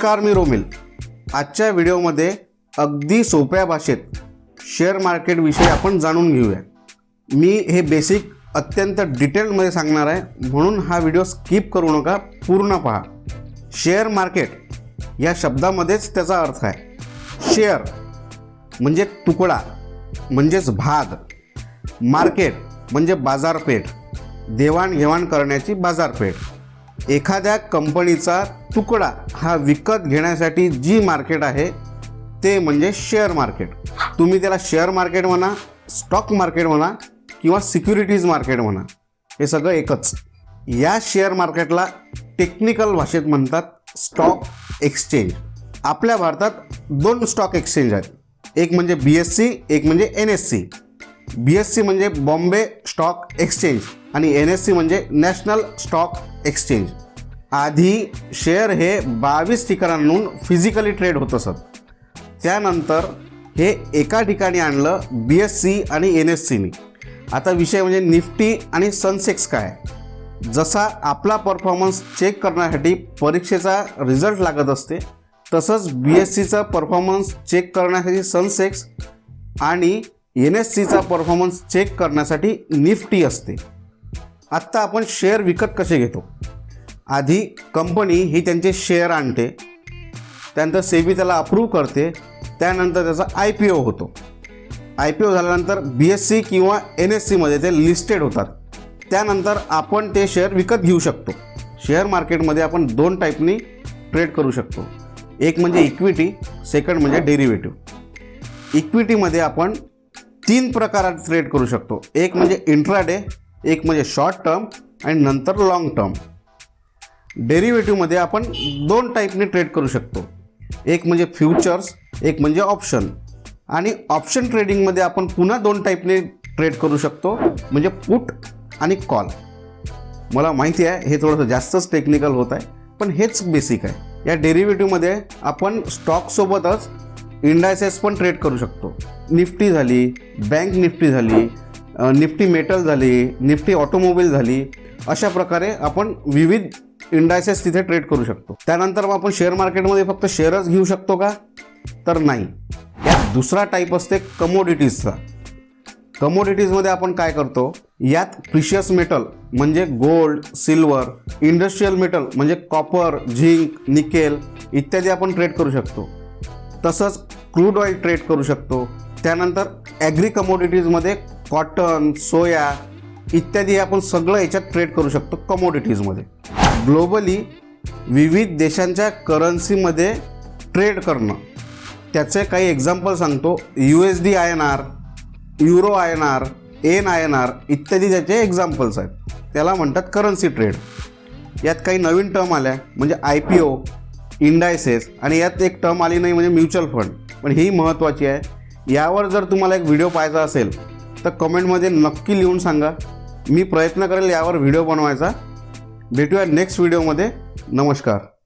नमस्कार, मी रोमिल। आजच्या व्हिडिओमध्ये अगदी सोप्या भाषेत शेअर मार्केट विषयी आपण जाणून घेऊया। मी हे बेसिक अत्यंत डिटेलमध्ये सांगणार आहे, म्हणून हा व्हिडिओ स्किप करू नका, पूर्ण पहा। शेअर मार्केट या शब्दामध्येच त्याचा अर्थ आहे। शेअर म्हणजे तुकडा, म्हणजेच भाग। मार्केट म्हणजे बाजारपेठ, देवाणघेवाण करण्याची बाजारपेठ। एखाद्या कंपनीचा तुकडा हा विकत घेण्यासाठी जी मार्केट आहे ते म्हणजे शेअर मार्केट। तुम्ही त्याला शेअर मार्केट म्हणा, स्टॉक मार्केट म्हणा किंवा सिक्युरिटीज मार्केट म्हणा, हे सगळं एकच। या शेअर मार्केटला टेक्निकल भाषेत म्हणतात स्टॉक एक्सचेंज। आपल्या भारतात दोन स्टॉक एक्सचेंज आहेत, एक म्हणजे BSE, एक म्हणजे NSE। BSE म्हणजे बॉम्बे स्टॉक एक्सचेंज आणि NSE म्हणजे नॅशनल स्टॉक एक्सचेंज। आधी शेअर हे 22 ठिकाणांहून फिजिकली ट्रेड होत असत, त्यानंतर हे एका ठिकाणी आणलं BSE आणि NSEने। आता विषय म्हणजे निफ्टी आणि सेन्सेक्स काय। जसा आपला परफॉर्मन्स चेक करण्यासाठी परीक्षेचा रिझल्ट लागत असते, तसंच BSEचा परफॉर्मन्स चेक करण्यासाठी सेन्सेक्स आणि NSEचा परफॉर्मन्स चेक करण्यासाठी निफ्टी असते। आत्ता आपण शेअर विकत कसे घेतो। आधी कंपनी ही त्यांचे शेअर आणते, त्यानंतर सेबी त्याला अप्रूव्ह करते, त्यानंतर त्याचा IPO होतो। IPO झाल्यानंतर BSE किंवा NSEमध्ये ते लिस्टेड होतात, त्यानंतर आपण ते शेअर विकत घेऊ शकतो। शेअर मार्केटमध्ये आपण दोन टाईपनी ट्रेड करू शकतो, एक म्हणजे इक्विटी, सेकंड म्हणजे डेरिव्हेटिव्ह। इक्विटीमध्ये आपण तीन प्रकारात ट्रेड करू शकतो, एक म्हणजे इंट्राडे, एक म्हणजे शॉर्ट टर्म आणि नंतर लॉंग टर्म। डेरिव्हेटिव्हमध्ये आपण दोन टाईपने ट्रेड करू शकतो, एक म्हणजे फ्युचर्स, एक म्हणजे ऑप्शन। आणि ऑप्शन ट्रेडिंगमध्ये आपण पुन्हा दोन टाईपने ट्रेड करू शकतो, म्हणजे पुट आणि कॉल। मला माहिती आहे हे थोडंसं जास्तच टेक्निकल होत आहे, पण हेच बेसिक आहे। या डेरिव्हेटिव्हमध्ये आपण स्टॉकसोबतच इंडायसेस पण ट्रेड करू शकतो। निफ्टी झाली, बँक निफ्टी झाली, निफ्टी मेटल झाली, निफ्टी ऑटोमोबाईल झाली, अशा प्रकारे आपण विविध इंडायसेस तिथे ट्रेड करू शकतो। त्यानंतर मग आपण शेअर मार्केटमध्ये फक्त शेअरच घेऊ शकतो का, तर नाही। यात दुसरा टाईप असते कमोडिटीजचा। कमोडिटीजमध्ये आपण काय करतो, यात प्रिशियस मेटल म्हणजे गोल्ड, सिल्वर, इंडस्ट्रियल मेटल म्हणजे कॉपर, झिंक, निकेल इत्यादी आपण ट्रेड करू शकतो। तसंच क्रूड ऑइल ट्रेड करू शकतो। त्यानंतर ॲग्री कमोडिटीजमध्ये कॉटन, सोया इत्यादी आपण सगळं याच्यात ट्रेड करू शकतो कमोडिटीजमध्ये। ग्लोबली विविध देशांच्या करन्सीमध्ये ट्रेड करणं, त्याचे काही एक्झाम्पल सांगतो। USD INR, euro INR, NINR इत्यादी त्याचे एक्झाम्पल्स आहेत, त्याला म्हणतात करन्सी ट्रेड। यात काही नवीन टर्म आल्या म्हणजे IPO, इंडायसेस आणि यात एक टर्म आली नाही म्हणजे म्युच्युअल फंड, पण ही महत्त्वाची आहे। यावर जर तुम्हाला एक व्हिडिओ पाहायचा असेल तर कमेंटमध्ये नक्की लिहून सांगा, मी प्रयत्न करेल यावर व्हिडिओ बनवायचा। भेटूया नेक्स्ट व्हिडिओमध्ये। नमस्कार।